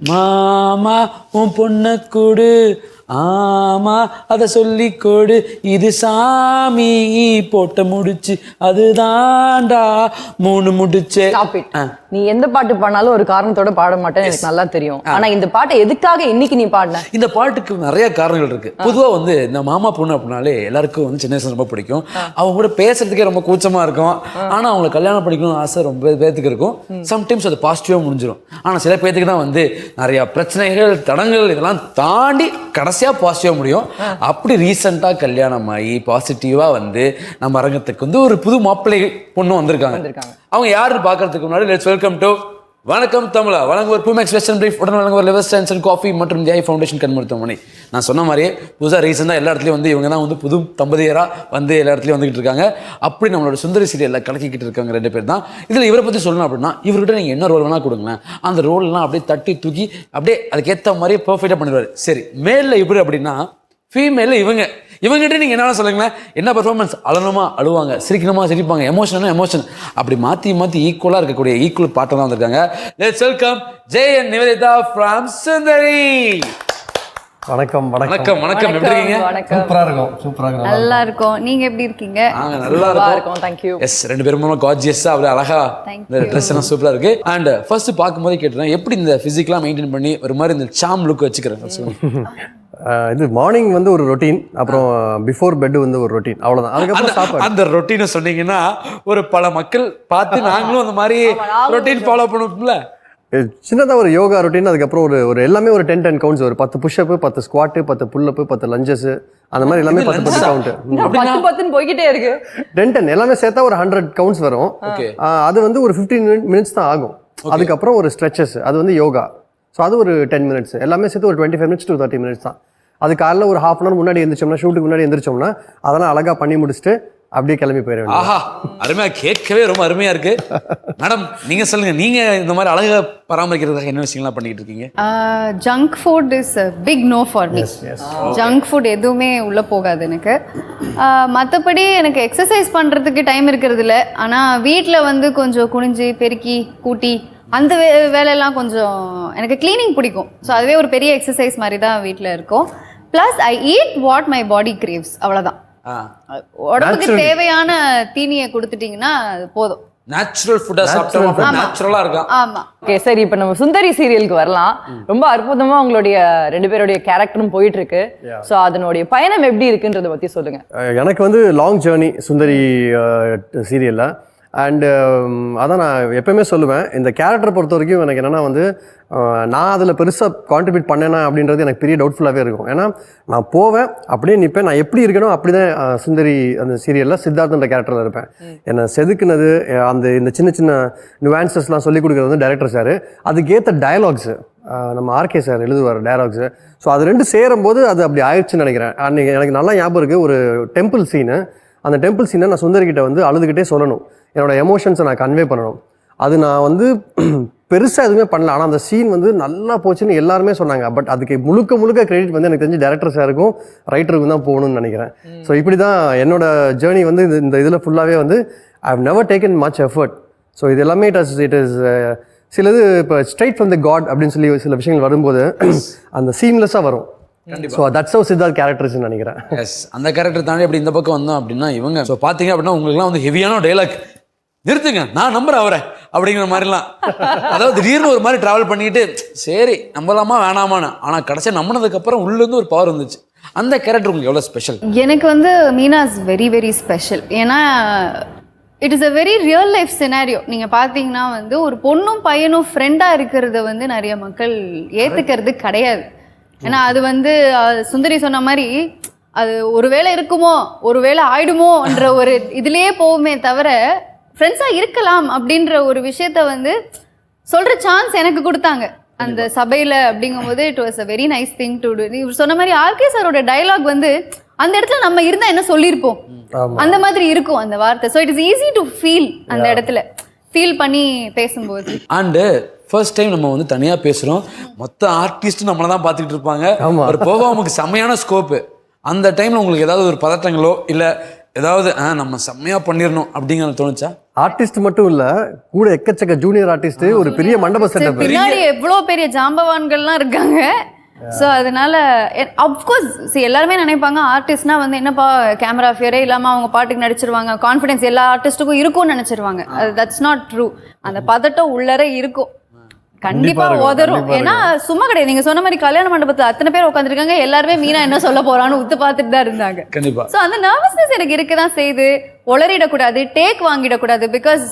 மாமா உன் பொண்ண கூடு ஆமா அத சொல்லி கொடு இது சாமி போட்ட முடிச்சு அதுதான்டா 3 முடிச்சு. நீ எந்த பாட்டு பாடினாலும் ஒரு காரணத்தோட பாட மாட்டேன்னு எனக்கு நல்லா தெரியும். ஆனா இந்த பாட்டை எதுக்காக இன்னைக்கு நீ பாடின? இந்த பாட்டுக்கு நிறைய காரணங்கள் இருக்கு. பொதுவா வந்து இந்த மாமா பொண்ணு அப்படின்னாலே எல்லாருக்கும் வந்து சின்ன வயசுல ரொம்ப பிடிக்கும். அவங்க கூட பேசுறதுக்கே ரொம்ப கூச்சமா இருக்கும். ஆனா அவங்களை கல்யாணம் பண்ணிக்கணும்னு ஆசை ரொம்ப பேத்துக்கு இருக்கும். சம்டைம்ஸ் அது பாசிட்டிவா முடிஞ்சிடும். ஆனா சில பேத்துக்கு தான் வந்து நிறைய பிரச்சனைகள் தடங்கள் இதெல்லாம் தாண்டி கடைசியா பாசிட்டிவா முடியும். அப்படி ரீசெண்டா கல்யாணம் ஆகி பாசிட்டிவா வந்து நம்ம அரங்கத்துக்கு வந்து ஒரு புது மாப்பிள்ளை பொண்ணு வந்திருக்காங்க. அவங்க யாருன்னு பாக்குறதுக்கு முன்னாடி லெட்ஸ் வெல்கம் டு வணக்கம் தமிழா வழங்குவர் பூமெக்ஸ் வெஸ்டர்ன் பிரீஃப் உடன் வழங்குவர் லிவர் சயின்ஸ் அண்ட் காஃபி மற்றும் ஜெய் ஃபவுண்டேஷன் கண் மருத்துவமனை. நான் சொன்ன மாதிரியே புதுசாக ரீசெண்டாக எல்லா இடத்துலையும் வந்து இவங்க தான் வந்து புது தம்பதியராக வந்து எல்லா இடத்துலையும் வந்துகிட்டு இருக்காங்க. அப்படி நம்மளோட சுந்தரி சீரியலில் கலக்கிக்கிட்டு இருக்காங்க 2 பேர் தான். இதில் இவரை பற்றி சொல்லணும் அப்படின்னா இவர்கிட்ட நீங்கள் என்ன ரோல் வேணால் கொடுங்களேன், அந்த ரோல்லாம் அப்படியே தட்டி தூக்கி அப்படியே அதுக்கேற்ற மாதிரியே பர்ஃபெக்டாக பண்ணிடுவார். சரி, மேலில் இப்படி அப்படின்னா ஃபீமேலில் இவங்ககிட்ட நீங்கள் என்ன சொல்லுங்களேன், என்ன பர்ஃபார்மன்ஸ், அழணுமா அழுவாங்க, சிரிக்கணுமா சிரிப்பாங்க, எமோஷனா எமோஷன், அப்படி மாற்றி ஈக்குவலாக இருக்கக்கூடிய ஈக்குவல் பாட்டை தான் வந்திருக்காங்க. Let's welcome Jai and Nivedita from Sundari. வணக்கம் வணக்கம் வணக்கம். எப்படி இருக்கீங்க? சூப்பரா இருக்கும். நல்லா இருக்கும். நீங்க எப்படி இருக்கீங்க? நல்லா இருக்கும். Thank you. எஸ், 2 பேரும் கார்ஜியஸா அப்படியே அழகா இந்த ட்ரெஸ் எல்லாம் சூப்பரா இருக்கு. அண்ட் ஃபர்ஸ்ட் பார்க்கும்போது கேட்டேன், எப்படி இந்த பிசிக்கலா மெயின்டைன் பண்ணி ஒரு மாதிரி இந்த சாம் லுக் வச்சுக்கிறேன்? இது மார்னிங் வந்து ஒரு ரொட்டீன், அப்புறம் பிஃபோர் பெட் வந்து ஒரு ரொட்டீன், அவ்வளவுதான். அதுக்கப்புறம் சாப்பாடு. அந்த ரொட்டீனை சொன்னீங்கன்னா ஒரு பல மக்கள் பார்த்து நாங்களும் அந்த மாதிரி ரொட்டீன் ஃபாலோ பண்ணுவோம்ல. சின்னதா ஒரு யோகா ரொட்டீன், அதுக்கப்புறம் ஒரு எல்லாமே ஒரு 10 கவுண்ட்ஸ், ஒரு 10 புஷ்அப், 10 ஸ்குவாட், 10 புல்லப், 10 லஞ்சஸ், அந்த மாதிரி எல்லாமே 10 கவுண்ட். 10 போய்கிட்டே இருக்கு. 10 எல்லாமே சேர்த்தா ஒரு 100 கவுண்ட்ஸ் வரும். அது வந்து ஒரு 15 மினிட்ஸ் தான் ஆகும். அதுக்கப்புறம் ஒரு ஸ்ட்ரெச்சஸ், அது வந்து யோகா. ஸோ அது ஒரு 10 மினிட்ஸ், எல்லாமே சேர்த்து ஒரு 25 மினிட்ஸ் to 30 மினிட்ஸ் தான். அது காலைல ஒரு ½ அன் முன்னாடி எழுந்திரிச்சோம்னா, ஷூட்டுக்கு முன்னாடி எழுந்திரிச்சோம்னா அதெல்லாம் அழகா பண்ணி முடிச்சுட்டு அப்படியே கிளம்பி போயிடுவேன். ஆஹா, அருமையா, கேட்கவே ரொம்ப அருமையா இருக்கு. மேடம், நீங்க சொல்லுங்க, நீங்க இந்த மாதிரி அழகா பராமரிக்கிறதுக்காக என்ன விஷயங்கள்லாம் பண்ணிட்டு இருக்கீங்க? Junk food is big no for me. Junk food எதுவுமே உள்ள போகாது எனக்கு. மற்றபடி எனக்கு எக்ஸசைஸ் பண்றதுக்கு டைம் இருக்கிறது இல்லை. ஆனால் வீட்டில் வந்து கொஞ்சம் குனிஞ்சு பெருக்கி கூட்டி அந்த வேலையெல்லாம் கொஞ்சம் எனக்கு கிளீனிங் பிடிக்கும். ஸோ அதுவே ஒரு பெரிய எக்ஸசைஸ் மாதிரி தான் வீட்டில் இருக்கும். Plus I eat what my body graves, அவ்வளோதான். உடம்புக்கு தேவையான தீனியை கொடுத்துட்டீங்கன்னா அது போதும். நேச்சுரல் ஃபுட்டா சாப்பிட்டோம், நேச்சுரலா இருக்கும். ஆமா. ஓகே, சரி, இப்போ நம்ம சுந்தரி சீரியலுக்கு வரலாம். ரொம்ப அற்புதமா உங்களுடைய 2 பேருடைய கேரக்டரும் போயிட்டு இருக்கு. ஸோ அதனுடைய பயணம் எப்படி இருக்குன்றத பத்தி சொல்லுங்க. எனக்கு வந்து லாங் ஜேர்னி சுந்தரி சீரியல்ல. அண்டு அதான் நான் எப்பயுமே சொல்லுவேன், இந்த கேரக்டரை பொறுத்த வரைக்கும் எனக்கு என்னென்னா வந்து நான் அதில் பெருசாக கான்ட்ரிபியூட் பண்ணேனா அப்படின்றது எனக்கு பெரிய டவுட்ஃபுல்லாகவே இருக்கும். ஏன்னா நான் போவேன், அப்படியே நிற்பேன், நான் எப்படி இருக்கணும் அப்படி தான் சுந்தரி அந்த சீரியலில் சித்தார்த்தன்ற கேரக்டரில் இருப்பேன். என்னை செதுக்குனது இந்த சின்ன சின்ன நியூவான்சஸ்லாம் சொல்லிக் கொடுக்குறது வந்து டைரக்டர் சார். அதுக்கேற்ற டயலாக்ஸு நம்ம ஆர்கே சார் எழுதுவார் டயலாக்ஸு. ஸோ அது 2 சேரும்போது அது அப்படி ஆயிடுச்சுன்னு நினைக்கிறேன். அன்றைக்கி எனக்கு நல்லா ஞாபகம் இருக்குது, ஒரு டெம்பிள் சீனு. அந்த டெம்பிள் சீனை நான் சுந்தரிக்கிட்ட வந்து அழுதுகிட்டே சொல்லணும், என்னோட எமோஷன்ஸை நான் கன்வே பண்ணணும். அது நான் வந்து பெருசாக எதுவுமே பண்ணல, ஆனால் அந்த சீன் வந்து நல்லா போச்சுன்னு எல்லாருமே சொன்னாங்க. பட் அதுக்கு முழுக்க கிரெடிட் வந்து எனக்கு தெரிஞ்சு டேரக்டர் சாருக்கும் ரைட்டருக்கும் தான் போகணும்னு நினைக்கிறேன். ஸோ இப்படி தான் என்னோட ஜேர்னி வந்து இந்த இதில் ஃபுல்லாகவே வந்து I have never taken much effort. So இது எல்லாமே இட் இஸ் சிலது இப்போ ஸ்ட்ரைட் ஃப்ரம் தி காட் அப்படின்னு சொல்லி சில விஷயங்கள் வரும்போது அந்த சீம்லெஸ்ஸாக வரும். ஸோ தட்ஸ் ஹவ் சித்தார்த் கேரக்டர்ஸ்னு நினைக்கிறேன். எஸ், அந்த கேரக்டர் தாண்டி அப்படி இந்த பக்கம் வந்தோம் அப்படின்னா இவங்க ஸோ பார்த்தீங்க அப்படின்னா உங்களுக்குலாம் வந்து ஹெவியான டைலாக், நிறுத்துங்க நான் நம்புறேன் அவரை அப்படிங்கிற மாதிரிலாம், அதாவது திடீர்னு ஒரு மாதிரி ட்ராவல் பண்ணிட்டு சரி நம்பலாமா வேணாமான்னு, ஆனால் கடைசியாக நம்பினதுக்கு அப்புறம் உள்ளேருந்து ஒரு பவர் வந்துச்சு. அந்த கேரக்டர் உங்களுக்கு எவ்வளோ ஸ்பெஷல்? எனக்கு வந்து Meena is very very special. ஏன்னா it is a very real life scenario. நீங்கள் பார்த்தீங்கன்னா வந்து ஒரு பொண்ணும் பையனும் ஃப்ரெண்டாக இருக்கிறத வந்து நிறைய மக்கள் ஏற்றுக்கிறது கிடையாது. ஏன்னா அது வந்து சுந்தரி சொன்ன மாதிரி அது ஒருவேளை இருக்குமோ ஒருவேளை ஆயிடுமோன்ற ஒரு இதுலேயே போகுமே தவிர ஃப்ரெண்ட்ஸாக இருக்கலாம் அப்படின்ற ஒரு விஷயத்த வந்து சொல்கிற சான்ஸ் எனக்கு கொடுத்தாங்க அந்த சபையில். அப்படிங்கும்போது it was a very nice thing to do. இவர் சொன்ன மாதிரி ஆர்கே சாரோட டைலாக் வந்து அந்த இடத்துல நம்ம இருந்தால் என்ன சொல்லியிருப்போம் அந்த மாதிரி இருக்கும் அந்த வார்த்தை. So it is easy to feel, அந்த இடத்துல ஃபீல் பண்ணி பேசும்போது. அண்டு ஃபர்ஸ்ட் டைம் நம்ம வந்து தனியாக பேசுகிறோம், மொத்த ஆர்டிஸ்ட் நம்மளை தான் பார்த்துக்கிட்டு இருப்பாங்க. ஒரு போக நமக்கு செம்மையான ஸ்கோப்பு. அந்த டைமில் உங்களுக்கு ஏதாவது ஒரு பதட்டங்களோ இல்லை ஏதாவது நம்ம செம்மையாக பண்ணிடணும் அப்படிங்கிற தோணுச்சா? ஆர்டிஸ்ட் மட்டும் இல்ல, கூட எக்கச்சக்க ஜூனியர் ஆர்டிஸ்ட், ஒரு பெரிய மண்டப செட்டப். பின்னாடி எவ்வளோ பெரிய ஜாம்பவான்கள்லாம் இருக்காங்க. ஸோ அதனால அஃப்கோர்ஸ் எல்லாருமே நினைப்பாங்க ஆர்டிஸ்ட்னா வந்து என்னப்பா கேமரா ஃபியரே இல்லாமல் அவங்க பாட்டுக்கு நடிச்சிருவாங்க, கான்ஃபிடன்ஸ் எல்லா ஆர்டிஸ்ட்டுக்கும் இருக்கும்னு நினச்சிருவாங்க. அது தட்ஸ் நாட் ட்ரூ. அந்த பதட்டம் உள்ளர இருக்கும், கண்டிப்பா உதரும். ஏன்னா சும்மா கிடையாது. நீங்க சொன்ன மாதிரி கல்யாண மண்டபத்துல அத்தனை பேர் உட்காந்துருக்காங்க, எல்லாருமே மீனா என்ன சொல்ல போறான்னு உத்து பார்த்துட்டு தான் இருந்தாங்க. கண்டிப்பா. ஸோ அந்த நர்வஸ்னஸ் எனக்கு இருக்கதான் செய்து, உளறிடக்கூடாது, டேக் வாங்கிடக்கூடாது, பிகாஸ்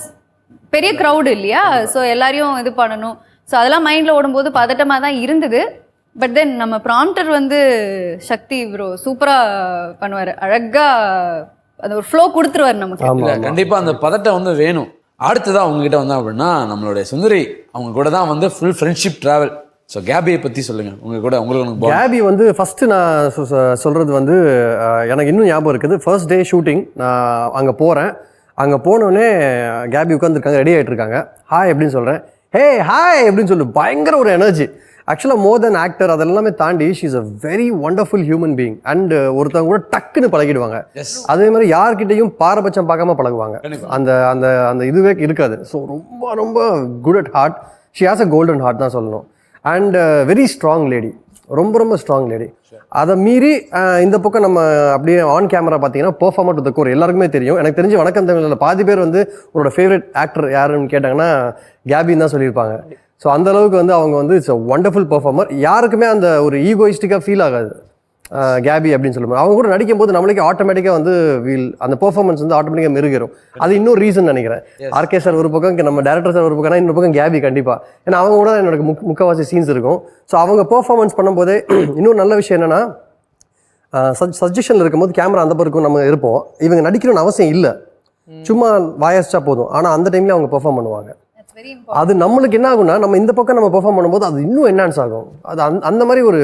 பெரிய க்ரௌடு இல்லையா. ஸோ எல்லாரையும் இது பண்ணணும். ஸோ அதெல்லாம் மைண்ட்ல ஓடும்போது பதட்டமா தான் இருந்தது. பட் தென் நம்ம ப்ராம்ப்டர் வந்து சக்தி ப்ரோ சூப்பரா பண்ணுவாரு, அழகா அந்த ஒரு ஃப்ளோ கொடுத்துருவாரு நமக்கு. கண்டிப்பா அந்த பதட்டம் வந்து வேணும். அடுத்ததா உங்ககிட்ட வந்தா அப்படின்னா நம்மளுடைய சுந்தரி அவங்க கூட தான் வந்து ஃபுல் ஃப்ரெண்ட்ஷிப் டிராவல். ஸோ கேபியை பத்தி சொல்லுங்க. உங்க கூட உங்களுக்கு கேபி வந்து ஃபர்ஸ்ட் நான் சொல்றது வந்து எனக்கு இன்னும் ஞாபகம் இருக்குது. ஃபர்ஸ்ட் டே ஷூட்டிங் நான் அங்கே போகிறேன். அங்கே போனோடனே கேபி உட்காந்துருக்காங்க, ரெடி ஆகிட்டு இருக்காங்க. ஹாய் அப்படின்னு சொல்கிறேன். ஹே ஹாய் அப்படின்னு சொல்லு, பயங்கர ஒரு எனர்ஜி. ஆக்சுவலாக மோர் தென் ஆக்டர் அதெல்லாமே தாண்டி she is a very wonderful human being. And ஒருத்தவங்க கூட டக்குன்னு பழகிடுவாங்க. அதே மாதிரி யார்கிட்டையும் பாரபட்சம் பார்க்காம பழகுவாங்க. அந்த அந்த அந்த இதுவே இருக்காது. ஸோ ரொம்ப ரொம்ப good at heart. She has a golden heart தான் சொல்லணும். அண்ட் வெரி ஸ்ட்ராங் லேடி, ரொம்ப ரொம்ப ஸ்ட்ராங் லேடி. அதை மீறி இந்த பக்கம் நம்ம அப்படியே ஆன் கேமரா பார்த்தீங்கன்னா பெர்ஃபார்மர் டு த கோர் எல்லாருக்குமே தெரியும். எனக்கு தெரிஞ்சு வணக்கம் தமிழில் பாதி பேர் வந்து உங்களோட ஃபேவரட் ஆக்டர் யாருன்னு கேட்டாங்கன்னா கேபின்னு தான் சொல்லியிருப்பாங்க. ஸோ அந்த அளவுக்கு வந்து அவங்க வந்து இட்ஸ் அ ஒண்டர்ஃபுல் பெர்ஃபார்மர். யாருக்குமே அந்த ஒரு ஈகோயிஸ்டிக்காக ஃபீல் ஆகாது கேபி அப்படின்னு சொல்லும்போது. அவங்க கூட நடிக்கும் போது நம்மளுக்கு ஆட்டோமேட்டிக்காக வந்து அந்த பெர்ஃபார்மன்ஸ் வந்து ஆட்டோமேட்டிக்காக மெருகிறோம். அது இன்னொரு ரீசன் நினைக்கிறேன். ஆர்கே சார் ஒரு பக்கம், நம்ம டேரக்டர் சார் ஒரு பக்கம், இன்னொரு பக்கம் கேபி கண்டிப்பாக. ஏன்னா அவங்க கூட என்னோட முக்கால்வாசி சீன்ஸ் இருக்கும். ஸோ அவங்க பெர்ஃபார்மன்ஸ் பண்ணும்போதே இன்னொரு நல்ல விஷயம் என்னென்னா சஜஷனில் இருக்கும்போது கேமரா அந்த பக்கம் நம்ம இருப்போம். இவங்க நடிக்கணும்னு அவசியம் இல்லை, சும்மா வாயஸ்டா போதும். ஆனால் அந்த டைம்லேயே அவங்க பெர்ஃபார்ம் பண்ணுவாங்க. அது நம்மளுக்கு என்ன ஆகும்னா நம்ம இந்த பக்கம் நம்ம பெர்ஃபார்ம் பண்ணும்போது அது இன்னும் என்ஹான்ஸ் ஆகும். அது அந்த மாதிரி ஒரு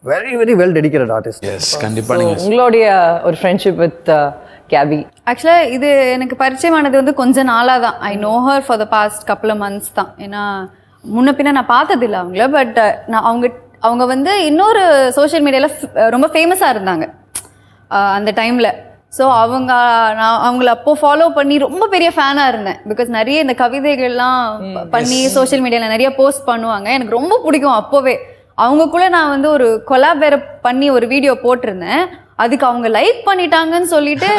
very very well dedicated artist. கண்டிப்பா. உங்களுடைய ஒரு ஃப்ரெண்ட்ஷிப் வித் கேபி ஆக்சுவலாக இது எனக்கு பரிச்சயமானது வந்து கொஞ்ச நாளாக தான். I know her for the past couple of months தான். ஏன்னா முன்ன பின்ன நான் பார்த்ததில்லை அவங்கள. பட் நான் அவங்க வந்து இன்னொரு சோஷியல் மீடியாவில் ரொம்ப ஃபேமஸாக இருந்தாங்க அந்த டைமில். ஸோ நான் அவங்கள அப்போ ஃபாலோ பண்ணி ரொம்ப பெரிய ஃபேனாக இருந்தேன். பிகாஸ் நிறைய இந்த கவிதைகள்லாம் பண்ணி சோஷியல் மீடியாவில் நிறைய போஸ்ட் பண்ணுவாங்க. எனக்கு ரொம்ப பிடிக்கும் அப்போவே. அவங்கக்குள்ள நான் வந்து ஒரு கொலாப் வேற பண்ணி ஒரு வீடியோ போட்டிருந்தேன். அதுக்கு அவங்க லைக் பண்ணிட்டாங்கன்னு சொல்லிட்டு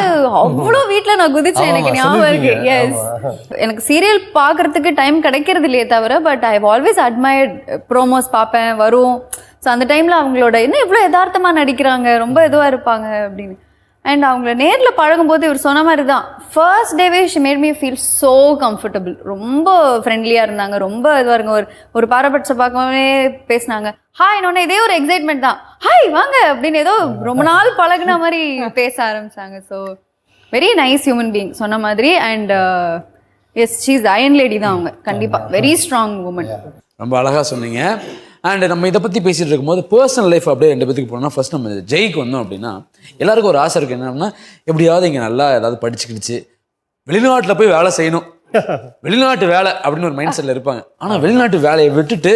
அவ்வளோ வீட்டில் நான் குதிச்சேன். எனக்கு ஞாபகம் இருக்கு. எஸ், எனக்கு சீரியல் பார்க்கறதுக்கு டைம் கிடைக்கிறது இல்லையே தவிர, but I always admired. Promos பார்ப்பேன், வரும். ஸோ அந்த டைமில் அவங்களோட என்ன இவ்வளோ யதார்த்தமாக நடிக்கிறாங்க, ரொம்ப இதுவாக இருப்பாங்க அப்படின்னு. அண்ட் அவங்கள நேரில் பழகும்போது இவர் சொன்ன மாதிரி தான், ஃபர்ஸ்ட் டேவே she made me feel so comfortable. ரொம்ப ஃப்ரெண்ட்லியாக இருந்தாங்க, ரொம்ப இதுவாக இருங்க. ஒரு பாரபட்ச பார்க்கவே பேசினாங்க. ஹாய் இன்னொன்று இதே ஒரு எக்ஸைட்மெண்ட் தான், ஹாய் வாங்க அப்படின்னு ஏதோ ரொம்ப நாள் பழகுன மாதிரி பேச ஆரம்பிச்சாங்க. So very nice human being சொன்ன மாதிரி. And yes, she is iron lady தான் அவங்க. கண்டிப்பாக வெரி ஸ்ட்ராங் உமன். ரொம்ப அழகாக சொன்னீங்க. அண்ட் நம்ம இதை பற்றி பேசிகிட்டு இருக்கும்போது பர்சனல் லைஃப் அப்படியே ரெண்டு பேத்துக்கு போனோம்னா, ஃபர்ஸ்ட் நம்ம ஜெய்க்கு வந்தோம் அப்படின்னா எல்லாருக்கும் ஒரு ஆசை இருக்குது. என்னன்னா எப்படியாவது இங்கே நல்லா ஏதாவது படிச்சுக்கிடுச்சு வெளிநாட்டில் போய் வேலை செய்யணும், வெளிநாட்டு வேலை அப்படின்னு ஒரு மைண்ட் செட்டில் இருப்பாங்க. ஆனால் வெளிநாட்டு வேலையை விட்டுட்டு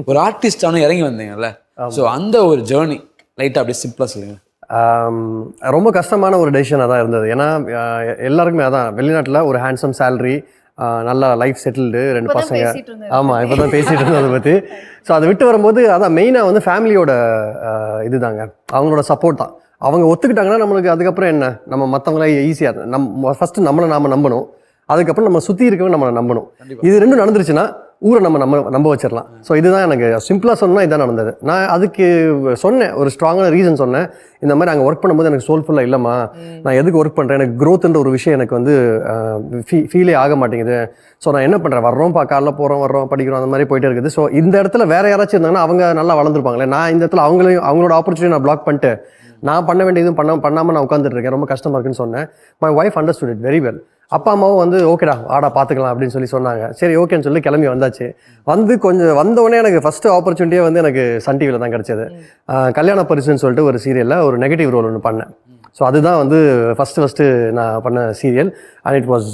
ஒரு ஆர்டிஸ்டானு இறங்கி வந்தீங்கல்ல, ஸோ அந்த ஒரு ஜேர்னி லைட்டாக அப்படியே சிம்பிளாக சொல்லுங்கள். ரொம்ப கஷ்டமான ஒரு டெசிஷனாக தான் இருந்தது. ஏன்னா எல்லாருக்குமே அதான், வெளிநாட்டில் ஒரு ஹேண்ட்ஸம் சேலரி, நல்லா லைஃப் செட்டில்டு, 2 பசங்க. ஆமாம், இப்போ தான் பேசிகிட்டு இருந்தோம் அதை பற்றி. ஸோ அதை விட்டு வரும்போது அதான் மெயினாக வந்து ஃபேமிலியோட இதுதாங்க, அவங்களோட சப்போர்ட் தான். அவங்க ஒத்துக்கிட்டாங்கன்னா நம்மளுக்கு அதுக்கப்புறம் என்ன, நம்ம மற்றவங்கள ஈஸியாக ஃபஸ்ட்டு நம்மளை நாம் நம்பணும், அதுக்கப்புறம் நம்ம சுற்றி இருக்கவங்க நம்மளை நம்பணும். இது ரெண்டும் நடந்துருச்சுன்னா ஊரை நம்ம நம்ப வச்சிடலாம். ஸோ இதுதான் எனக்கு சிம்பிளாக சொன்னால் இதுதான் நடந்தது. நான் அதுக்கு சொன்னேன், ஒரு ஸ்ட்ராங்கான ரீசன் சொன்னேன். இந்த மாதிரி அங்கே ஒர்க் பண்ணும்போது எனக்கு சோல்ஃபுல்லாக இல்லைம்மா, நான் எதுக்கு ஒர்க் பண்ணுறேன், எனக்கு க்ரோத்துன்ற ஒரு விஷயம் எனக்கு வந்து ஃபீலே ஆக மாட்டேங்குது. ஸோ நான் என்ன பண்ணுறேன், வர்றோம் காலைல போகிறோம் வர்றோம் படிக்கிறோம், அந்த மாதிரி போயிட்டே இருக்குது. ஸோ இந்த இடத்துல வேறு யாராச்சும் இருந்தாங்கன்னா அவங்க நல்லா வளர்ந்துருப்பாங்களே. நான் இந்த இடத்துல அவங்களோட ஆப்பர்ச்சுனிட்டி நான் பிளாக் பண்ணிட்டு நான் பண்ண வேண்டியதும் பண்ணாமல் நான் உட்காந்துட்டு இருக்கேன், ரொம்ப கஷ்டமாக இருக்குன்னு சொன்னேன். My wife understood it very well. அப்பா அம்மாவும் வந்து ஓகேடா வாடா பார்த்துக்கலாம் அப்படின்னு சொல்லி சொன்னாங்க. சரி ஓகேன்னு சொல்லி கிளம்பி வந்தாச்சு. வந்து கொஞ்சம் வந்தோடனே எனக்கு ஃபஸ்ட்டு ஆப்பர்ச்சுனிட்டியே வந்து எனக்கு சன் டிவியில் தான் கிடச்சிது. கல்யாண பரிசுன்னு சொல்லிட்டு ஒரு சீரியலில் ஒரு நெகட்டிவ் ரோல் ஒன்று பண்ணேன். ஸோ அதுதான் வந்து ஃபஸ்ட்டு நான் பண்ண serial. And it was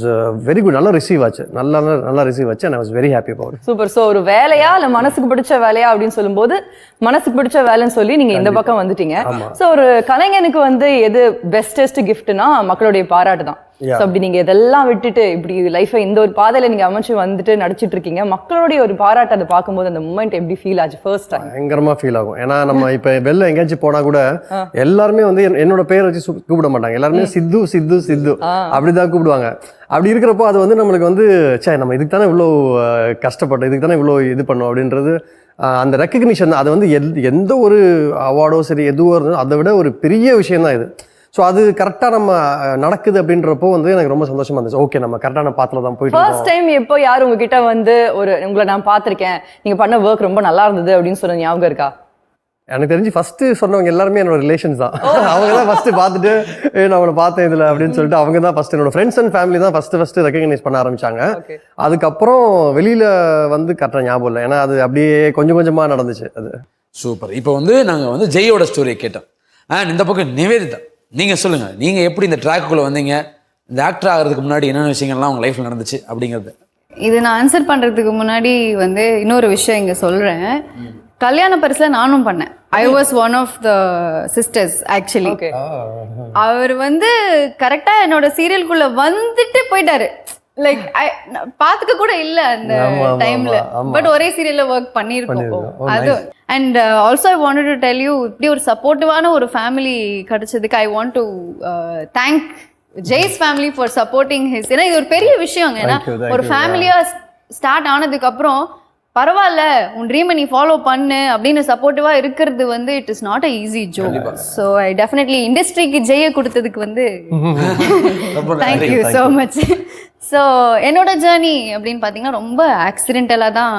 very good. நல்லா ரிசீவ் ஆச்சு, நல்லா ரிசீவ் ஆச்சு. And I was very happy about it. Super. So ஒரு வேலையா இல்லை மனசுக்கு பிடிச்ச வேலையா அப்படின்னு சொல்லும்போது மனசுக்கு பிடிச்ச வேலைன்னு சொல்லி நீங்கள் இந்த பக்கம் வந்துட்டீங்க. ஸோ ஒரு கலைஞனுக்கு வந்து எது பெஸ்டஸ்ட் கிஃப்ட்னா மக்களுடைய பாராட்டு தான். ஸோ அப்படி நீங்க இதெல்லாம் விட்டுட்டு இப்படி லைஃபை இந்த ஒரு பாதையில நீங்க அமைச்சு வந்துட்டு நடிச்சிட்டு இருக்கீங்க. மக்களுடைய ஒரு பாராட்டு அதை பார்க்கும்போது அந்த மூமெண்ட் எப்படி ஃபீல் ஆச்சு ஃபர்ஸ்ட் டைம்? பயங்கரமா ஃபீல் ஆகும். ஏன்னா நம்ம இப்ப வெளில எங்கேயாச்சும் போனா கூட எல்லாருமே வந்து என்னோட பேரை வச்சு கூப்பிட மாட்டாங்க. எல்லாருமே சித்து சித்து சித்து அப்படிதான் கூப்பிடுவாங்க. அப்படி இருக்கிறப்போ அது வந்து நம்மளுக்கு வந்து சே நம்ம இதுக்கு தானே இவ்வளோ கஷ்டப்பட்டோம், இதுக்கு தானே இவ்வளோ இது பண்ணோம் அப்படின்றது அந்த ரெக்கக்னிஷன் தான். அது வந்து எந்த ஒரு அவார்டோ சரி எதுவோ இருந்தோ அதை விட ஒரு பெரிய விஷயம் தான் இது. ஸோ அது கரெக்டாக நம்ம நடக்குது அப்படின்றப்போ வந்து எனக்கு ரொம்ப சந்தோஷமா இருந்துச்சு. ஓகே நம்ம கரெக்டான பாத்தில் தான் போயிட்டு ஃபர்ஸ்ட் டைம் எப்போ யார் உங்ககிட்ட வந்து உங்களை நான் பார்த்திருக்கேன், நீங்க பண்ண ஒர்க் ரொம்ப நல்லா இருந்தது அப்படின்னு சொன்ன ஞாபகம் இருக்கா? எனக்கு தெரிஞ்சு ஃபர்ஸ்ட் சொன்னவங்க எல்லாருமே என்னோட ரிலேஷன்ஸ் தான். அவங்க தான் ஃபர்ஸ்ட் பார்த்துட்டு நான் அவனை பார்த்தேன் இதில் அப்படின்னு சொல்லிட்டு அவங்க தான் ஃபர்ஸ்ட் என்னோட ஃப்ரெண்ட்ஸ் அண்ட் ஃபேமிலி தான் ஃபர்ஸ்ட் ரெகக்னைஸ் பண்ண ஆரம்பிச்சாங்க. அதுக்கப்புறம் வெளியில வந்து கரெக்டாக ஞாபகம் இல்லை, ஏன்னா அது அப்படியே கொஞ்சம் கொஞ்சமாக நடந்துச்சு. அது சூப்பர். இப்போ வந்து நாங்கள் வந்து ஜெயோட ஸ்டோரியை கேட்டோம். இந்த பக்கம் நிவேதிதா, நீங்கள் சொல்லுங்கள், நீங்கள் எப்படி இந்த ட்ராக்குள்ளே வந்தீங்க, இந்த ஆக்டர் ஆகிறதுக்கு முன்னாடி என்னென்ன விஷயங்கள்லாம் உங்கள் லைஃப்பில் நடந்துச்சு அப்படிங்கிறது? இது நான் ஆன்சர் பண்ணுறதுக்கு முன்னாடி வந்து இன்னொரு விஷயம் இங்கே சொல்கிறேன். கல்யாண பரிசில் நானும் பண்ணேன். I was one of the sisters actually. அவர் வந்து கரெக்டாக என்னோட சீரியலுக்குள்ளே வந்துட்டு போயிட்டாரு. லைக் பாத்துக்க கூட இல்ல அந்த டைம்ல, பட் ஒரே சீரியல்ல ஒர்க் பண்ணிருக்கோம் அது. And also I wanted to tell you, இப்படி ஒரு சப்போர்ட்டிவான ஒரு ஃபேமிலி கிடைச்சதுக்கு I want to thank Jai's family for supporting his. ஏன்னா இது ஒரு பெரிய விஷயம். ஏன்னா ஒரு ஃபேமிலியா ஸ்டார்ட் ஆனதுக்கு அப்புறம் பரவாயில்ல உன் ட்ரீமை நீ ஃபாலோ பண்ணு அப்படின்னு சப்போர்ட்டிவா இருக்கிறது வந்து it is not a easy job. So I definitely இண்டஸ்ட்ரிக்கு ஜெய கொடுத்ததுக்கு வந்து தேங்க்யூ ஸோ மச். ஸோ என்னோட ஜேர்னி அப்படின்னு பார்த்தீங்கன்னா ரொம்ப ஆக்சிடென்டலாக தான்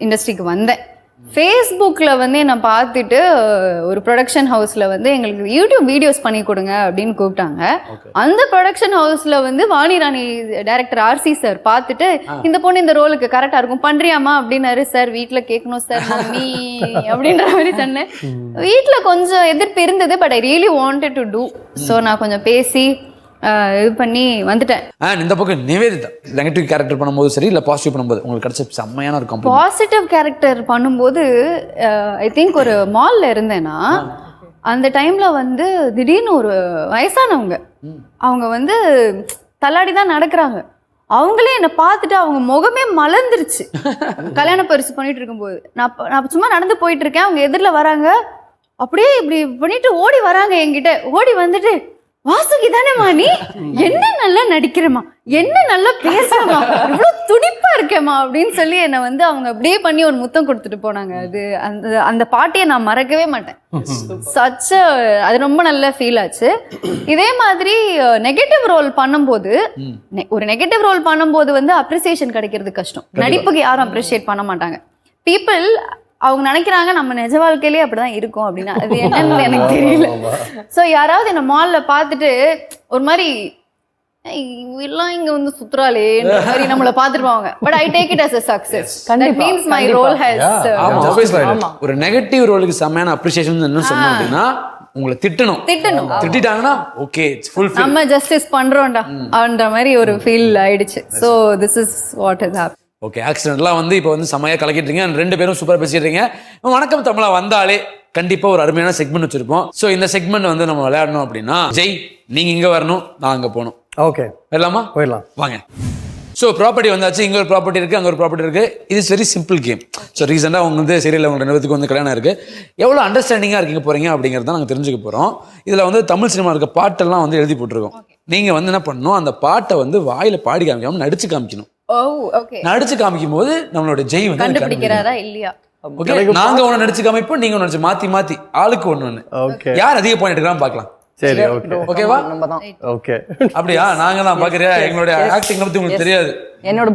இண்டஸ்ட்ரிக்கு வந்தேன். ஃபேஸ்புக்கில் வந்து என்னை பார்த்துட்டு ஒரு ப்ரொடக்ஷன் ஹவுஸில் வந்து எங்களுக்கு யூடியூப் வீடியோஸ் பண்ணி கொடுங்க அப்படின்னு கூப்பிட்டாங்க. அந்த ப்ரொடக்ஷன் ஹவுஸில் வந்து வாணிராணி டைரக்டர் ஆர்சி சார் பார்த்துட்டு இந்த பொண்ணு இந்த ரோலுக்கு கரெக்டாக இருக்கும் பண்ணுறியாமா அப்படின்னாரு. சார் வீட்டில் கேட்கணும் சார் மம்மி அப்படின்ற மாதிரி சொன்னேன். வீட்டில் கொஞ்சம் எதிர்ப்பு இருந்தது, but I really wanted to do. So நான் கொஞ்சம் பேசி இது பண்ணி வந்துட்டேன். இந்த பக்கம் நிவேதிதா, நெகட்டிவ் கேரக்டர் பண்ணும்போது சரி இல்லை பாசிட்டிவ் பண்ணும்போது உங்களுக்கு கிடைச்ச செம்மையான ஒரு காம்ப்ளிமெண்ட்? பாசிட்டிவ் கேரக்டர் பண்ணும்போது ஐ திங்க் ஒரு மால்ல இருந்தேன்னா அந்த டைம்ல வந்து திடீர்னு ஒரு வயசானவங்க அவங்க வந்து தள்ளாடி தான் நடக்கிறாங்க. அவங்களே என்னை பார்த்துட்டு அவங்க முகமே மலர்ந்துருச்சு. கல்யாண பரிசு பண்ணிட்டு இருக்கும்போது நான் சும்மா நடந்து போயிட்டு இருக்கேன், அவங்க எதிரில் வராங்க, அப்படியே இப்படி பண்ணிட்டு ஓடி வராங்க என்கிட்ட. ஓடி வந்துட்டு வாசுகி தானேம்மா நீ, என்ன நல்லா நடிக்கிறேம்மா, என்ன நல்லா பேசுறமா, இவ்வளோ துடிப்பா இருக்கேம்மா அப்படின்னு சொல்லி என்னை வந்து அவங்க அப்படியே பண்ணி ஒரு முத்தம் கொடுத்துட்டு போனாங்க. அது அந்த அந்த பாட்டியை நான் மறக்கவே மாட்டேன். அது ரொம்ப நல்ல ஃபீல் ஆச்சு. இதே மாதிரி நெகட்டிவ் ரோல் பண்ணும்போது ஒரு நெகட்டிவ் ரோல் பண்ணும்போது வந்து அப்ரிசியேஷன் கிடைக்கிறது கஷ்டம். நடிப்புக்கு யாரும் அப்ரிசியேட் பண்ண மாட்டாங்க. பீப்புள் அவங்க நினைக்கிறாங்க நம்ம நிஜ வாழ்க்கையிலே அப்படிதான் இருக்கும் அப்படின்னா அது என்னன்னு எனக்கு தெரியல. ஸோ யாராவது என்ன மால்ல பார்த்துட்டு ஒரு மாதிரி எல்லாம் இங்க வந்து சுத்துறாளே மாதிரி நம்மள பார்த்துருப்பாங்க. But I take it as a success. That means my role has ஒரு நெகட்டிவ் ரோலுக்கு செமையான அப்ரிசியேஷன் என்ன சொன்னோம் அப்படின்னா உங்களை திட்டிட்டாங்கன்னா ஓகே ஃபுல்ஃபில் நம்ம ஜஸ்டிஸ் பண்றோம்டா அப்படின்ற மாதிரி ஒரு ஃபீல் ஆயிடுச்சு. So this is what has happen. Okay, ஆக்சிடென்ட்லாம் வந்து இப்போ வந்து செமையாக கலக்கிட்டுருங்க, ரெண்டு பேரும் சூப்பராக பேசிட்டுருங்க. வணக்கம் தமிழா வந்தாலே கண்டிப்பாக ஒரு அருமையான செக்மெண்ட் வச்சிருப்போம். ஸோ இந்த செக்மெண்ட் வந்து நம்ம விளையாடணும் அப்படின்னா ஜெய் நீங்கள் இங்கே வரணும், நான் அங்கே போகணும். ஓகே வரலாமா? போயிடலாம் வாங்க. ஸோ ப்ராப்பர்ட்டி வந்தாச்சு, இங்கே ஒரு ப்ராப்பர்ட்டி இருக்குது, அங்கே ஒரு ப்ராப்பர்ட்டி இருக்குது. இது is very simple game. So ரீசெண்டாக அவங்க வந்து சரியில்லை, அவங்க 2 பேத்துக்கு வந்து கல்யாணம் இருக்குது. எவ்வளோ அண்டர்ஸ்டாண்டிங்காக இருக்கீங்க போகிறீங்க அப்படிங்கிறத நாங்கள் தெரிஞ்சுக்க போகிறோம். இதில் வந்து தமிழ் சினிமா இருக்க பாட்டெல்லாம் வந்து எழுதி போட்டிருக்கோம். நீங்கள் வந்து என்ன பண்ணணும், அந்த பாட்டை வந்து வாயில் பாடி காமிக்காமல் நடிச்சு காமிக்கணும். நடிச்சு காமிக்கும் போது நம்மளோட ஜெய் வந்து கண்டுபிடிக்கிறாரா இல்லையா? நாங்க ஒண்ணு நடிச்சு காமிப்போம், நீங்க ஒண்ணு மாத்தி மாத்தி ஆளுக்கு ஒண்ணு. யார் அதிக பாயிண்ட் எடுக்கலாம் பார்க்கலாம். சரி ஓகே ஓகேவா? ஓகே அப்படியா? நாங்க தான் பாக்குறியா, எங்களுடைய ஆக்டிங் பத்தி உங்களுக்கு தெரியாது. என்னோட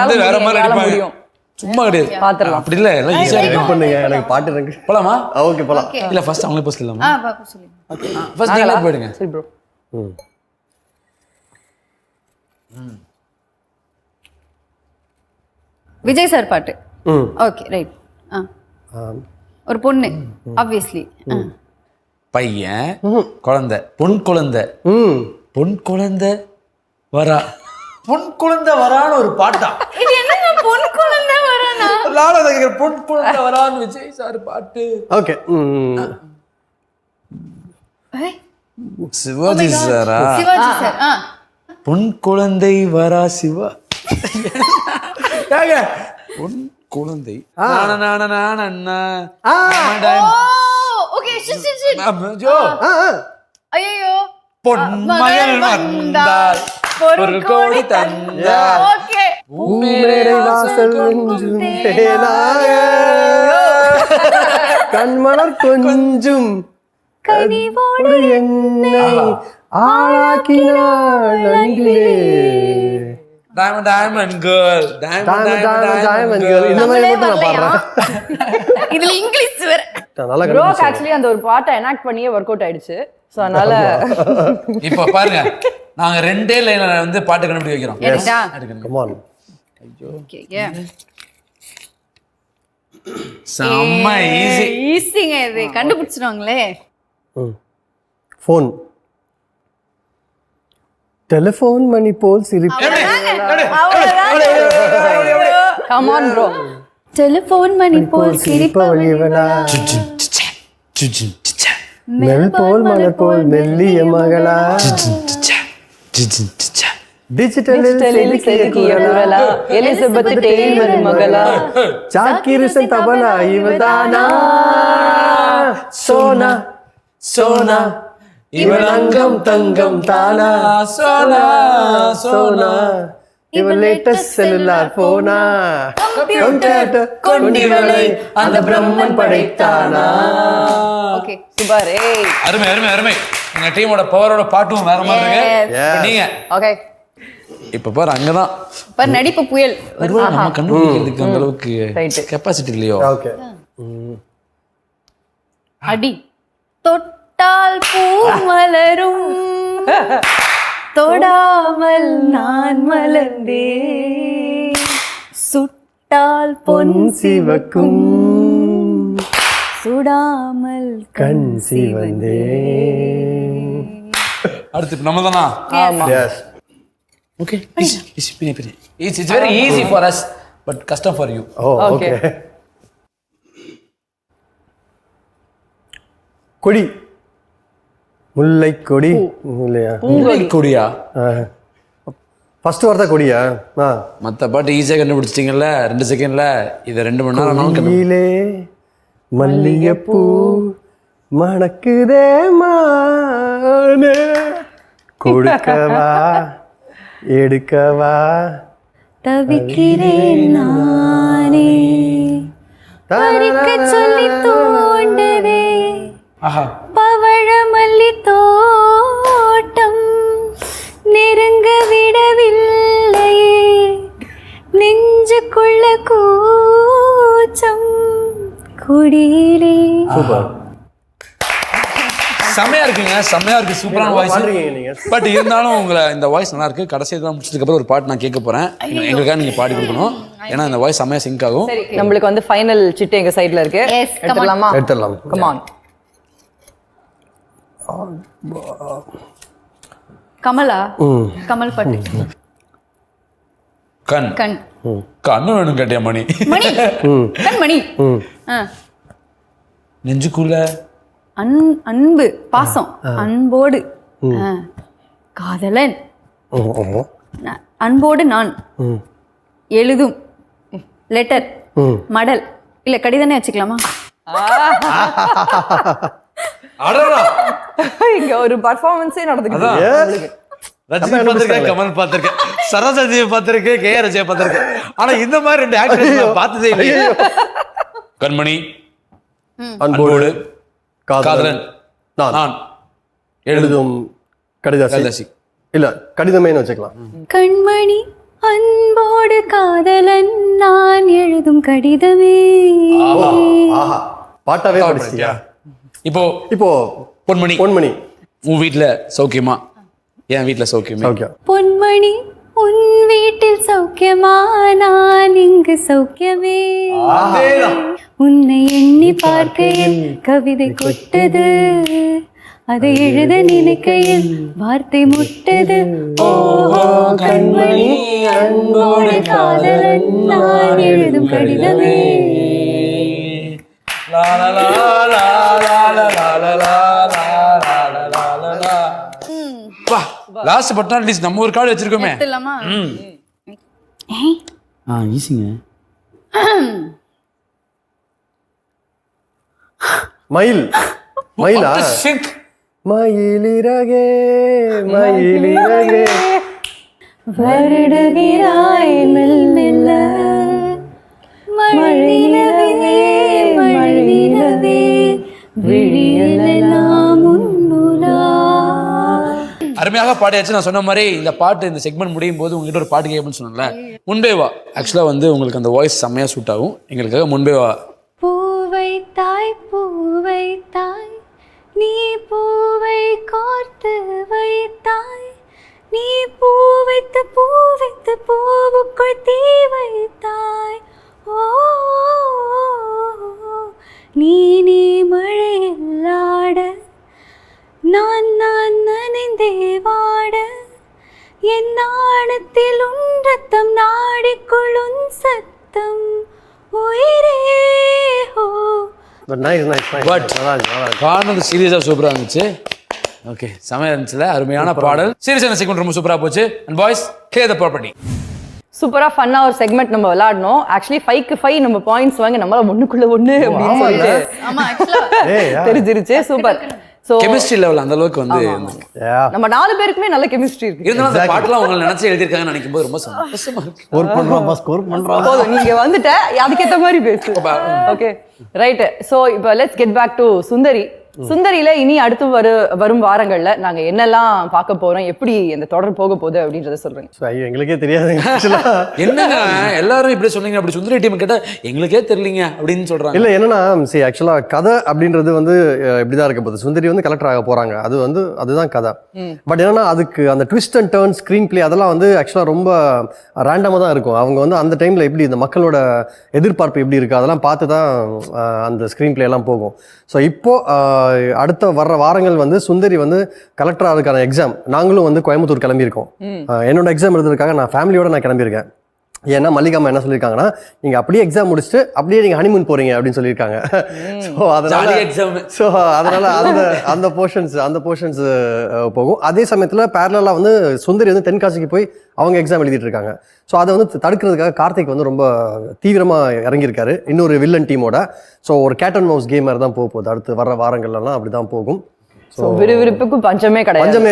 வந்து வேற மாதிரி நடிப்பாங்க, சும்மா கிடையாது. பாத்துறலாம் அப்படி இல்ல, எல்லாம் ஈஸியா வெயிட் பண்ணுங்க, எனக்கு பாட்டு இருக்கு. போலாமா? ஓகே போலாம். இல்ல ஃபர்ஸ்ட் அவங்களே போஸ்ட் இல்லமா? சொல்லுங்க. ஓகே ஃபர்ஸ்ட் நீங்களே போய்டுங்க. சரி ப்ரோ. விஜய் சார் பாட்டு. Okay right. ஒரு பொண்ணு ஆப்வியஸ்லி. பையன் குழந்தை, பொன் குழந்தை, பொன் குழந்தை வரா, பொன் குழந்தை வரான்னு ஒரு பாட்டா? இது என்னங்க பொன் குழந்தை வரானா? நானும் அதை கேட்கிறேன், பொன் குழந்தை வரான்னு விஜய் சார் பாட்டு. ஓகே சிவாஜி சாரா? சிவாஜி சார். பொன் குழந்தை வரா சிவா. ஏங்க, பொன் குழந்தை ஓகே ஷிட். ஐயோ பொன்மகள் வந்தாள் ஒரு கோடி தந்தாள். ஓகே பூமேடை வாசல் கொஞ்சும் தேனாக கண்மலர் கொஞ்சும் கனிவோடு என்னை ஆளாக்கினாள் அன்பிலே. Diamond girl, Diamond girl. இந்த மாதிரி மட்டும் நான் பாடுறேன். இதுல இங்கிலீஷ் வேற. நல்லா ப்ரோ ஆக்சுவலி அந்த ஒரு பாட்டை எனாக்ட் பண்ணியே ஒர்க் அவுட் ஆயிடுச்சு. ஸோ அதனால இப்ப பாருங்க, நாங்க 2 லைன்ல வந்து பாட்டு கண்டுபிடி வைக்கிறோம். Come on. Okay yeah. செம்ம ஈஸி. ஈஸிங்க இது, கண்டுபிடிச்சிடுவாங்களே. ஃபோன். டெலிஃபோன் மணி போல் சிரிப்பு. Come on bro. டெலிஃபோன் மணி போல் சிரிப்பவளிவளா மெல் போல் மலர் போல் மெல்லிய மகளா டிஜிட்டலில் செதுக்கிய குரலா எலிசபெத் டெய்லர் மகளா சாக்கிரிசன் தபலா இவதானா சோனா சோனா இவள் அங்கம் தங்கம் தானா சோனா சோனா இவள் லேட்டஸ்ட் செல்லுலார் போனா கம்ப்யூட்டர் கொண்டிவளை அந்த பிரம்மன் படைத்தானா. Okay super. ஏய் அருமை அருமை அருமை. எங்க டீமோட பவரோட பாட்டும் வேற மாதிரி இருக்கு. நீங்க ஓகே இப்ப பாரு, அங்கதான் பர் நடிப்பு புயல். ஒருவேளை நம்ம கண்டுபிடிக்கிறதுக்கு அந்த அளவுக்கு Right. கெப்பாசிட்டி இல்லையோ? ஓகே அடி தொட்டால் பூ மலரும் தொடாமல் நான் மலர்ந்தே சுட்டால் பொன் சிவக்கும் சுடாமல் கண் சிவந்தே. அடுத்து நம்ம தானா? ஆமா. Yes okay, it's very easy for us but கஷ்டம் ஃபார் யூ. Oh okay. கொடி. முல்லை கொடி. இல்லையா? கொடியா? ஃபர்ஸ்ட் வார்த்தை கொடியா? மற்ற பாட்டு ஈஸியாக கண்டுபிடிச்சிட்டிங்கல்ல 2 செகண்ட்ல. இதை 2 மணி நேரம் ஆனாலும் கொடியிலே மல்லிகைப்பூ மணக்குதே மானே கொடுக்கவா எடுக்கவா தவிக்கிறேன் நானே பறிக்க சொல்லி தோண்டதே ஆஹா, பவழமல்லி தோட்டம் நெருங்க விடவில்லையே நெஞ்சுக்குள்ள கூச்சம் குடியிலே. சூப்பர். செம்மையா இருக்குங்க, செம்மையா இருக்கு. சூப்பரான வாய்ஸ். பாடுறீங்க நீங்க. பட் இருந்தாலும் உங்களை இந்த வாய்ஸ் நல்லா இருக்கு. கடைசியாக தான் முடிச்சதுக்கு அப்புறம் ஒரு பாட்டு நான் கேட்க போறேன். எங்களுக்காக நீங்க பாடி கொடுக்கணும். ஏன்னா இந்த வாய்ஸ் செம்மையா சிங்க் ஆகும். நம்மளுக்கு வந்து ஃபைனல் சிட்டு எங்க சைடுல இருக்கு. Yes, come on. எடுத்துடலாமா? எடுத்துடலாம். Come on. கமலா கமல் பாட்டு. கண் கண் கண்ணு வேணும் கேட்டியா மணி? மணி கண் மணி. நெஞ்சுக்குள்ள அன்பு பாசம் அன்போடு காதலன் அன்போடு நான் எழுதும் லெட்டர் மடல் இல்ல கடிதமே வச்சுக்கலாமா? அடடா, இங்க ஒரு பெர்ஃபார்மன்ஸே நடந்துக்குது. ரஜினி பார்த்திருக்கேன், கமல் பார்த்திருக்கேன், சரஸ்வதியை பார்த்திருக்கேன், கே ரஜியை பார்த்திருக்கேன். ஆனா இந்த மாதிரி 2 ஆக்டர்ஸ் நான் பார்த்ததே இல்லையே. கண்மணி அன்போடு காதலன் நான் எழுதும் கடிதாசி. இல்ல கடிதமேன்னு வச்சுக்கலாம். கண்மணி அன்போடு காதலன் நான் எழுதும் கடிதமே. ஆஹா, பாட்டாவே படிச்சியா? இப்போ பொன்மணி பொன்மணி உன் வீட்டுல சௌக்கியமா? என் வீட்டுல சௌக்கியமா? சௌக்கியம். பொன்மணி உன் வீட்டில் சௌக்கியமா? நான் இங்கு சௌக்கியமே. உன்னை எண்ணி பார்க்கையில் கவிதை கொட்டது, அதை எழுத நினைக்கையில் வார்த்தை முட்டது. ஓஹோ கண்மணி அன்போடு காதலன் நான் எழுதும் கடிதமே. லா லா லா லா லா லா லா லா லா லா லா லா லா. லாஸ்ட் பட் நாட் லீஸ்ட் நம்ம ஒரு கார்டு வச்சிருக்கோமே. எடுத்துலாமா? ஈஸிங்க. மயில். மயிலா? மயிலிறகே மயிலிறகே வருடுகிறாய் மெல்ல மழையிலவே மழையிலவே விழியெல்லாம் உன்னுலா. அருமையாக பாடியாச்சு. நான் சொன்ன மாதிரி இந்த பாட்டு இந்த செக்மெண்ட் முடியும் போது உங்ககிட்ட ஒரு பாட்டு கேட்பேன்னு சொன்னேன்ல, முன்பே வா. ஆக்சுவலாக வந்து உங்களுக்கு அந்த வாய்ஸ் செம்மையாக சூட் ஆகும். எங்களுக்காக முன்பே வா. பூவை தாய் நீ பூவை கோர்த்து வைத்தாய், நீ பூ வைத்து பூவுக்குள் தீ வைத்தாய். ஓ நீ மழையில் ஆட நான் நனைந்தே வாட, என் நாணத்தில் உன் ரத்தம் நாடிக்குள்ளும் சத்தம் உயிரே. ஓ பாடுறது சீரியஸாக சூப்பராக இருந்துச்சு. ஓகே, செமையாக இருந்துச்சுல, அருமையான பாடல். சீரியஸான செக்மெண்ட் ரொம்ப சூப்பராக போச்சு. And boys, clear the property. சூப்பரா ஃபன்னா ஒரு செக்மெண்ட் நம்ம விளையாடணும். ஆக்சுவலி 5க்கு 5 நம்ம பாயிண்ட்ஸ் வாங்கி நம்மளால 1க்குள்ள 1 அப்படின்னு சொல்லிட்டு ஆமா ஆக்சுவலா தெரிஞ்சிருச்சு. சூப்பர். சோ கெமிஸ்ட்ரி லெவல் அந்த அளவுக்கு வந்து நம்ம 4 பேருக்குமே நல்ல கெமிஸ்ட்ரி இருக்கு. இருந்தாலும் அந்த பாட்டுலாம் உங்களை நினைச்சு எழுதிருக்காங்கன்னு நினைக்கும் போது ரொம்ப சந்தோஷமா இருக்கு. ஸ்கோர் பண்றோம். போதும், நீங்க வந்துட்ட, அதுக்கேற்ற மாதிரி பேசு. Okay right. ஸோ இப்போ லெட்ஸ் கெட் பேக் டு சுந்தரி. சுந்தரியில இனி அடுத்து வரும் வாரங்கள்ல நாங்க என்னெல்லாம் பார்க்க போறோம், எப்படி அந்த தொடர் போக போகுது அப்படின்றத சொல்றேங்க. ஐயோ எங்களுக்கே தெரியாது. என்னங்க எல்லாரும் இப்படி சொன்னீங்க, அப்படி சுந்தரி டீம் கேட்டா எங்களுக்கே தெரியலீங்க அப்படின்னு சொல்றாங்க. இல்ல என்னன்னா சரி, ஆக்சுவலா கதை அப்படின்றது வந்து இப்படிதான் இருக்க போகுது. சுந்தரி வந்து கலெக்டர் ஆக போறாங்க, அதுதான் கதை. பட் என்னன்னா அதுக்கு அந்த twist and turn screen play அதெல்லாம் வந்து ஆக்சுவலா ரொம்ப ரேண்டமா தான் இருக்கும். அவங்க வந்து அந்த டைம்ல எப்படி இந்த மக்களோட எதிர்பார்ப்பு எப்படி இருக்கு அதெல்லாம் பார்த்து தான் அந்த ஸ்கிரீன் பிளே எல்லாம் போகும். ஸோ இப்போ அடுத்த வர்ற வாரங்கள் வந்து சுந்தரி வந்து கலெக்டர் ஆகிறதுக்கான எக்ஸாம். நாங்களும் வந்து கோயம்புத்தூர் கிளம்பியிருக்கோம். என்னோட எக்ஸாம் எழுதுறதுக்காக நான் ஃபேமிலியோட நான் கிளம்பியிருக்கேன். ஏன்னா மல்லிகாமா என்ன சொல்லியிருக்காங்கன்னா, நீங்க அப்படியே எக்ஸாம் முடிச்சுட்டு அப்படியே நீங்க ஹனிமூன் போறீங்க அப்படின்னு சொல்லியிருக்காங்க. ஸோ அதனால அந்த போர்ஷன்ஸ் போகும். அதே சமயத்துல பேரலா வந்து சுந்தரி வந்து தென்காசிக்கு போய் அவங்க எக்ஸாம் எழுதிட்டு இருக்காங்க. ஸோ அதை வந்து தடுக்கிறதுக்காக கார்த்திக் வந்து ரொம்ப தீவிரமா இறங்கியிருக்காரு இன்னொரு வில்லன் டீமோட. ஸோ ஒரு கேட் அண்ட் மவுஸ் கேம் மாதிரி தான் போகுது. அடுத்து வர்ற வாரங்கள்லாம் அப்படிதான் போகும். ஸோ விறுவிறுப்புக்கும் பஞ்சமே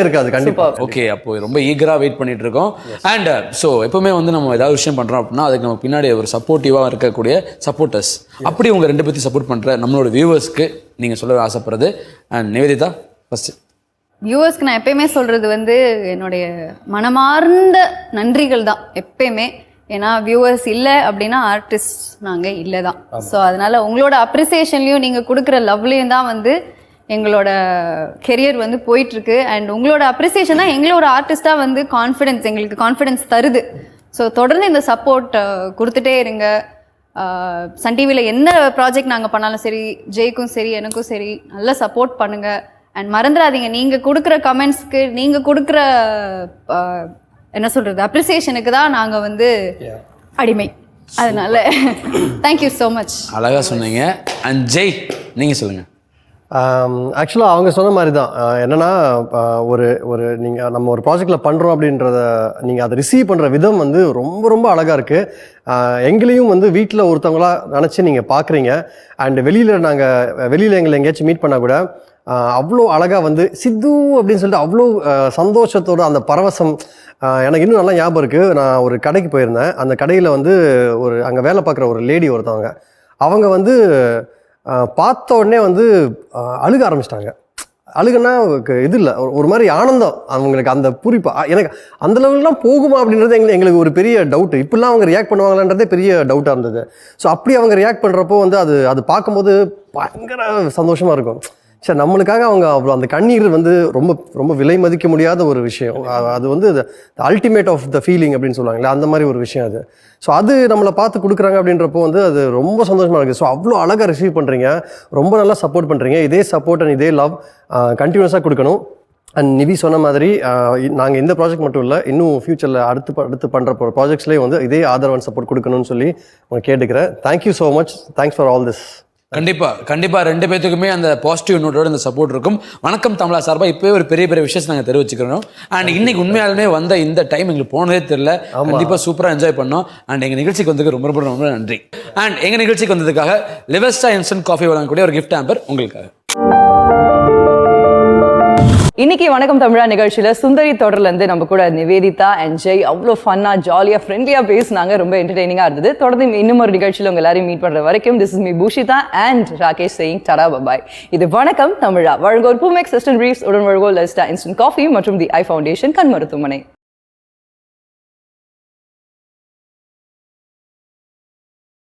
இருக்காது கண்டிப்பா. ஓகே, அப்போ ரொம்ப ஈகரா வெயிட் பண்ணிட்டு இருக்கோம். அண்ட் ஸோ எப்பவுமே வந்து நம்ம ஏதாவது விஷயம் பண்றோம் அப்படின்னா அதுக்கு நம்ம பின்னாடி ஒரு சப்போர்ட்டிவா இருக்கக்கூடிய சப்போர்ட்டர்ஸ். அப்படி உங்க ரெண்டு பேர்த்தையும் சப்போர்ட் பண்ற நம்மளோட வியூவர்ஸ்க்கு நீங்க சொல்ல ஆசைப்படுறது. And Nivedita first. வியூவர்ஸ்க்கு நான் எப்பயுமே சொல்றது வந்து என்னுடைய மனமார்ந்த நன்றிகள் தான் எப்பயுமே. ஏன்னா வியூவர்ஸ் இல்லை அப்படின்னா ஆர்டிஸ்ட் நாங்கள் இல்லை தான். ஸோ அதனால உங்களோட அப்ரிசியேஷன்லையும் நீங்கள் கொடுக்குற லவ்லையும் தான் வந்து எங்களோட கெரியர் வந்து போயிட்டுருக்கு. அண்ட் உங்களோட அப்ரிசியேஷன் தான் எங்களோட ஆர்டிஸ்டாக வந்து எங்களுக்கு கான்ஃபிடென்ஸ் தருது. ஸோ தொடர்ந்து இந்த சப்போர்ட் கொடுத்துட்டே இருங்க. சன் டிவியில் என்ன ப்ராஜெக்ட் நாங்கள் பண்ணாலும் சரி, ஜெய்க்கும் சரி எனக்கும் சரி நல்லா சப்போர்ட் பண்ணுங்கள். அண்ட் மறந்துடாதீங்க, நீங்கள் கொடுக்குற கமெண்ட்ஸ்க்கு, நீங்கள் கொடுக்குற என்ன சொல்கிறது அப்ரிசியேஷனுக்கு தான் நாங்கள் வந்து அடிமை. அதனால தேங்க்யூ ஸோ மச். அழகாக சொன்னீங்க. அண்ட் ஜெய் நீங்கள் சொல்லுங்கள். ஆக்சுவலாக அவங்க சொன்ன மாதிரி தான். என்னென்னா நீங்கள் நம்ம ஒரு ப்ராஜெக்டில் பண்ணுறோம் அப்படின்றத நீங்கள் அதை ரிசீவ் பண்ணுற விதம் வந்து ரொம்ப ரொம்ப அழகாக இருக்குது. எங்களையும் வந்து வீட்டில் ஒருத்தவங்களா நினச்சி நீங்கள் பார்க்குறீங்க. அண்ட் வெளியில் எங்களை எங்கேயாச்சும் மீட் பண்ணால் கூட அவ்வளோ அழகாக வந்து சித்து அப்படின்னு சொல்லிட்டு அவ்வளோ சந்தோஷத்தோட அந்த பரவசம் எனக்கு இன்னும் நல்லா ஞாபகம் இருக்குது. நான் ஒரு கடைக்கு போயிருந்தேன். அந்த கடையில் வந்து அங்கே வேலை பார்க்குற ஒரு லேடி ஒருத்தவங்க, அவங்க வந்து பார்த்த உடனே வந்து அழுக ஆரம்பிச்சிட்டாங்க. அழுகுன்னா இது இல்லை, ஒரு மாதிரி ஆனந்தம் அவங்களுக்கு. அந்த பூரிப்பா எனக்கு அந்த லெவல்லாம் போகுமா அப்படின்றது எங்களுக்கு ஒரு பெரிய டவுட்டு. இப்படிலாம் அவங்க ரியாக்ட் பண்ணுவாங்களான்றதே பெரிய டவுட்டாக இருந்தது. ஸோ அப்படி அவங்க ரியாக்ட் பண்ணுறப்போ வந்து அது பார்க்கும்போது பயங்கர சந்தோஷமாக இருக்கும். சரி, நம்மளுக்காக அவங்க அவ்வளோ அந்த கண்ணீர் வந்து ரொம்ப ரொம்ப விலை மதிக்க முடியாத ஒரு விஷயம். அது வந்து அல்டிமேட் ஆஃப் த ஃபீலிங் அப்படின்னு சொல்லுவாங்களே, அந்த மாதிரி ஒரு விஷயம் அது. ஸோ அது நம்மளை பார்த்து கொடுக்குறாங்க அப்படின்றப்போ வந்து அது ரொம்ப சந்தோஷமாக இருக்குது. ஸோ அவ்வளோ அழகாக ரிசீவ் பண்ணுறீங்க, ரொம்ப நல்லா சப்போர்ட் பண்ணுறீங்க. இதே சப்போர்ட் அண்ட் இதே லவ் கண்டினியூஸாக கொடுக்கணும். அண்ட் நிவி சொன்ன மாதிரி நாங்கள் இந்த ப்ராஜெக்ட் மட்டும் இல்லை, இன்னும் ஃப்யூச்சரில் அடுத்து பண்ணுற ப்ராஜெக்ட்ஸ்லேயே வந்து இதே ஆதரவு அண்ட் சப்போர்ட் கொடுக்கணும்னு சொல்லி உங்களை கேட்டுக்கிறேன். Thank you so much. Thanks for all this. கண்டிப்பா 2 பேத்துக்குமே அந்த பாசிட்டிவ் நோட்டோட இந்த சப்போர்ட் இருக்கும். வணக்கம் தமிழா சார்பா இப்பவே ஒரு பெரிய விஷயம் நாங்க தெரிவிச்சுக்கிறோம். அண்ட் இன்னைக்கு உண்மையாலுமே வந்த இந்த டைம் எங்களுக்கு போனதே தெரியல. கண்டிப்பா சூப்பரா என்ஜாய் பண்ணோம். அண்ட் எங்க நிகழ்ச்சிக்கு வந்ததுக்கு ரொம்ப நன்றி. அண்ட் எங்க நிகழ்ச்சிக்கு வந்ததுக்காக லிவஸ்டா இன்ஸ்டன்ட் காஃபி வழங்கக்கூடிய ஒரு கிஃப்ட் ஹேம்பர் உங்களுக்காக. இன்னைக்கு வணக்கம் தமிழா நிகழ்ச்சியில சுந்தரி தொடர்ல இருந்து நம்ம கூட நிவேதிதா அண்ட் ஜெய் அவ்வளோ ஃபன்னா ஜாலியா ஃப்ரெண்ட்லியா பேசினாங்க. ரொம்ப என்டர்டெய்னிங்கா இருந்தது. தொடர்ந்து இன்னும் ஒரு நிகழ்ச்சியில் உங்க எல்லாரையும் மீட் பண்ற வரைக்கும் this is me Bhushitha and Rakesh saying tata bye bye. இது வணக்கம் தமிழா. வழங்குவோர் பூமெக்ஸ் சிஸ்டம் பிரீஃப்ஸ், உடன் வழங்குவோர் லிவஸ்டா இன்ஸ்டன்ட் காஃபி மற்றும் தி ஐ ஃபவுண்டேஷன் கண் மருத்துவமனை.